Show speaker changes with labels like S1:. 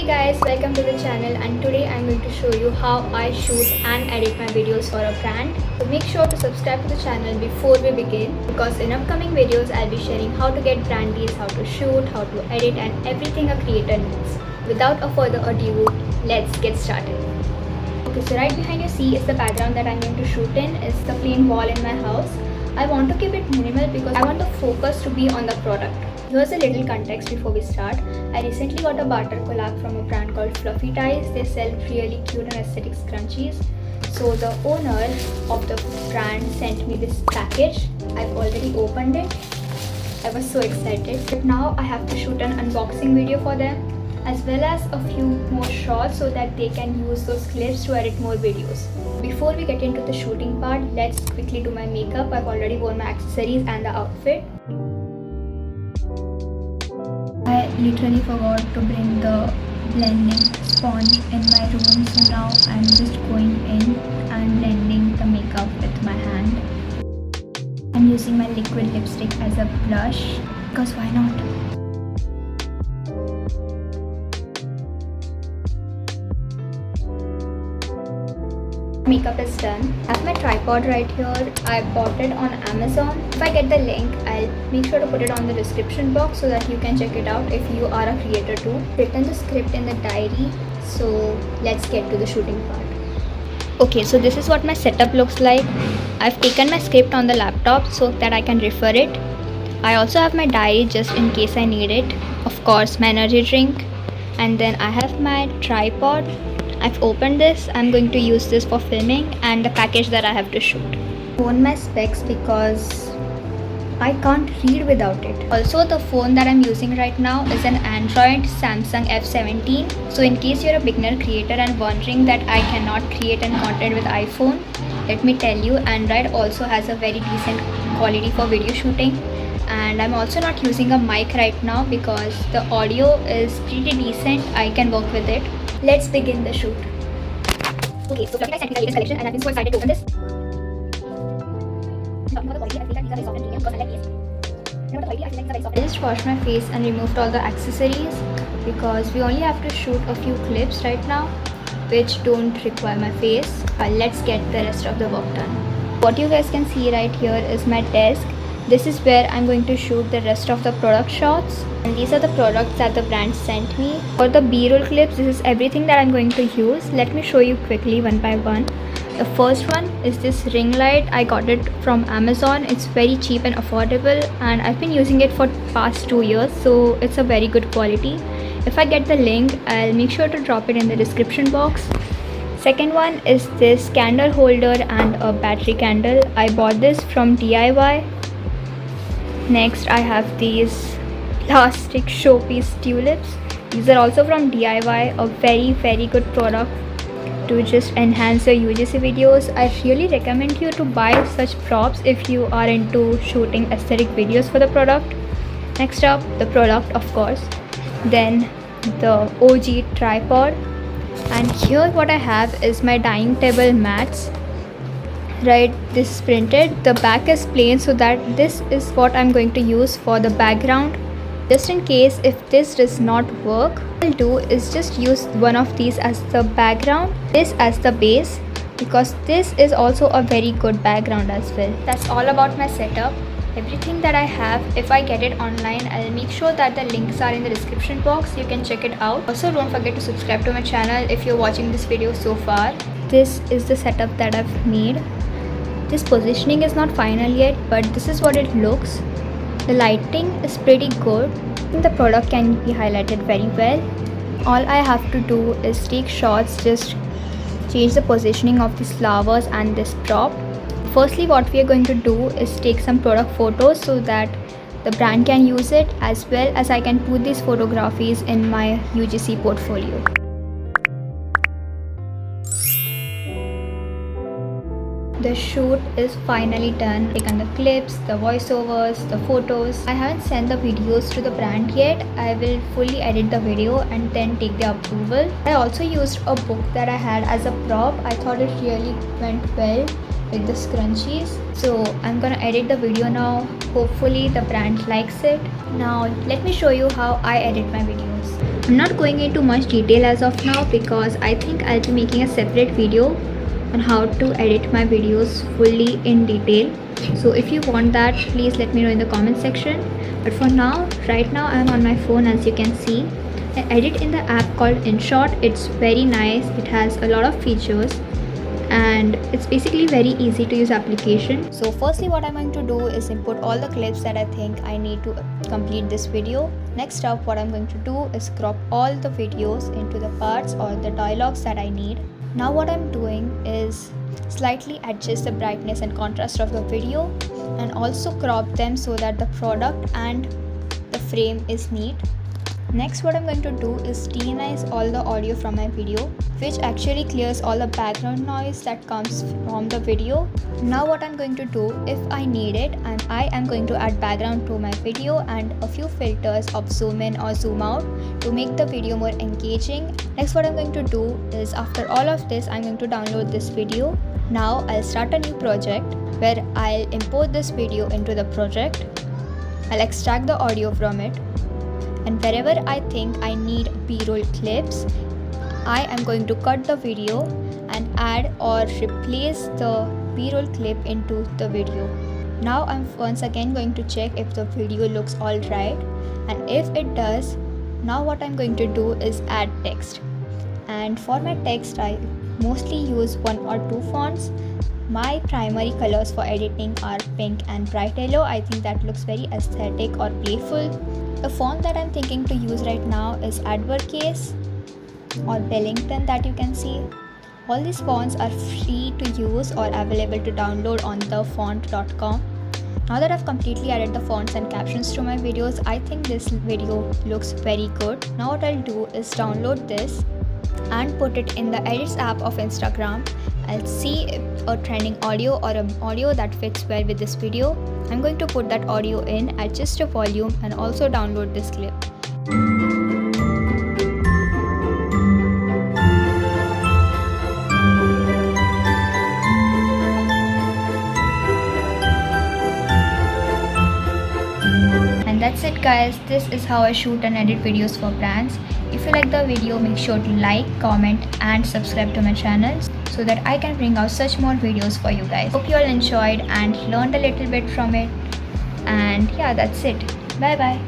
S1: Guys, welcome to the channel, and today I'm going to show you how I shoot and edit my videos for a brand. So make sure to subscribe to the channel before we begin, because in upcoming videos I'll be sharing how to get brand deals, how to shoot, how to edit, and everything a creator needs. Without a further ado, let's get started. Okay, so right behind you see is the background that I'm going to shoot in. It's the plain wall in my house. I want to keep it minimal because I want the focus to be on the product. Here's a little context before we start. I recently got a barter collab from a brand called Fluffy Ties. They sell really cute and aesthetic scrunchies. So the owner of the brand sent me this package. I've already opened it. I was so excited. But now I have to shoot an unboxing video for them, as well as a few more shots so that they can use those clips to edit more videos. Before we get into the shooting part, let's quickly do my makeup. I've already worn my accessories and the outfit. I literally forgot to bring the blending sponge in my room, so now I'm just going in and blending the makeup with my hand. I'm using my liquid lipstick as a blush because why not? Makeup is done. I have my tripod right here. I bought it on Amazon. If I get the link, I'll make sure to put it on the description box so that you can check it out if you are a creator too. Written the script in the diary, so let's get to the shooting part. Okay, so this is what my setup looks like. I've taken my script on the laptop so that I can refer it. I also have my diary just in case I need it. Of course, my energy drink, and then I have my tripod. I've opened this. I'm going to use this for filming, and the package that I have to shoot. I own my specs because I can't read without it. Also, the phone that I'm using right now is an Android Samsung F17. So in case you're a beginner creator and wondering that I cannot create any content with iPhone, let me tell you, Android also has a very decent quality for video shooting. And I'm also not using a mic right now because the audio is pretty decent. I can work with it. Let's begin the shoot. Okay, so Fluffy Ties sent me the latest collection and I've been so excited to open this. Talking about the quality, I feel that these are very soft and premium because I like these. You know, the quality, I feel like these are very soft. I just washed my face and removed all the accessories because we only have to shoot a few clips right now which don't require my face. Let's get the rest of the work done. What you guys can see right here is my desk. This is where I'm going to shoot the rest of the product shots, and these are the products that the brand sent me. For the B-roll clips, this is everything that I'm going to use. Let me show you quickly one by one. The first one is this ring light. I got it from Amazon. It's very cheap and affordable, and I've been using it for past 2 years, so it's a very good quality. If I get the link, I'll make sure to drop it in the description box. Second one is this candle holder and a battery candle. I bought this from DIY. Next, I have these plastic showpiece tulips. These are also from DIY, a very good product to just enhance your UGC videos. I really recommend you to buy such props if you are into shooting aesthetic videos for the product. Next up, the product, of course. Then the OG tripod. And here what I have is my dining table mats. Right, this is printed. The back is plain, so that this is what I'm going to use for the background. Just in case if this does not work, what I'll do is just use one of these as the background, this as the base, because this is also a very good background as well. That's all about my setup. Everything that I have, if I get it online, I'll make sure that the links are in the description box. You can check it out. Also, don't forget to subscribe to my channel if you're watching this video so far. This is the setup that I've made. This positioning is not final yet, but this is what it looks. The lighting is pretty good. I think the product can be highlighted very well. All I have to do is take shots, just change the positioning of these flowers and this prop. Firstly, what we are going to do is take some product photos so that the brand can use it, as well as I can put these photographies in my UGC portfolio. The shoot is finally done. Taken the clips, the voiceovers, the photos. I haven't sent the videos to the brand yet. I will fully edit the video and then take the approval. I also used a book that I had as a prop. I thought it really went well with the scrunchies. So I'm gonna edit the video now. Hopefully the brand likes it. Now let me show you how I edit my videos. I'm not going into much detail as of now because I think I'll be making a separate video on how to edit my videos fully in detail. So if you want that, please let me know in the comment section. But for now, right now I'm on my phone, as you can see. I edit in the app called InShot. It's very nice. It has a lot of features and it's basically very easy to use application. So firstly, what I'm going to do is import all the clips that I think I need to complete this video. Next up, what I'm going to do is crop all the videos into the parts or the dialogues that I need. Now what I'm doing is slightly adjust the brightness and contrast of the video and also crop them so that the product and the frame is neat. Next, what I'm going to do is denoise all the audio from my video, which actually clears all the background noise that comes from the video. Now what I'm going to do, if I need it, and I am going to add background to my video and a few filters of zoom in or zoom out to make the video more engaging. Next, what I'm going to do is, after all of this, I'm going to download this video. Now I'll start a new project where I'll import this video into the project. I'll extract the audio from it. And wherever I think I need B-roll clips, I am going to cut the video and add or replace the B-roll clip into the video. Now I'm once again going to check if the video looks alright, and if it does, now what I'm going to do is add text. And for my text, I mostly use 1 or 2 fonts. My primary colors for editing are pink and bright yellow. I think that looks very aesthetic or playful. The font that I'm thinking to use right now is Advercase or Bellington that you can see. All these fonts are free to use or available to download on thefont.com. Now that I've completely added the fonts and captions to my videos, I think this video looks very good. Now what I'll do is download this and put it in the Edits app of Instagram. I'll see if a trending audio or an audio that fits well with this video. I'm going to put that audio in, adjust the volume, and also download this clip. And that's it guys, this is how I shoot and edit videos for brands. If you like the video, make sure to like, comment and subscribe to my channel so that I can bring out such more videos for you guys. Hope you all enjoyed and learned a little bit from it. And yeah, that's it. Bye bye.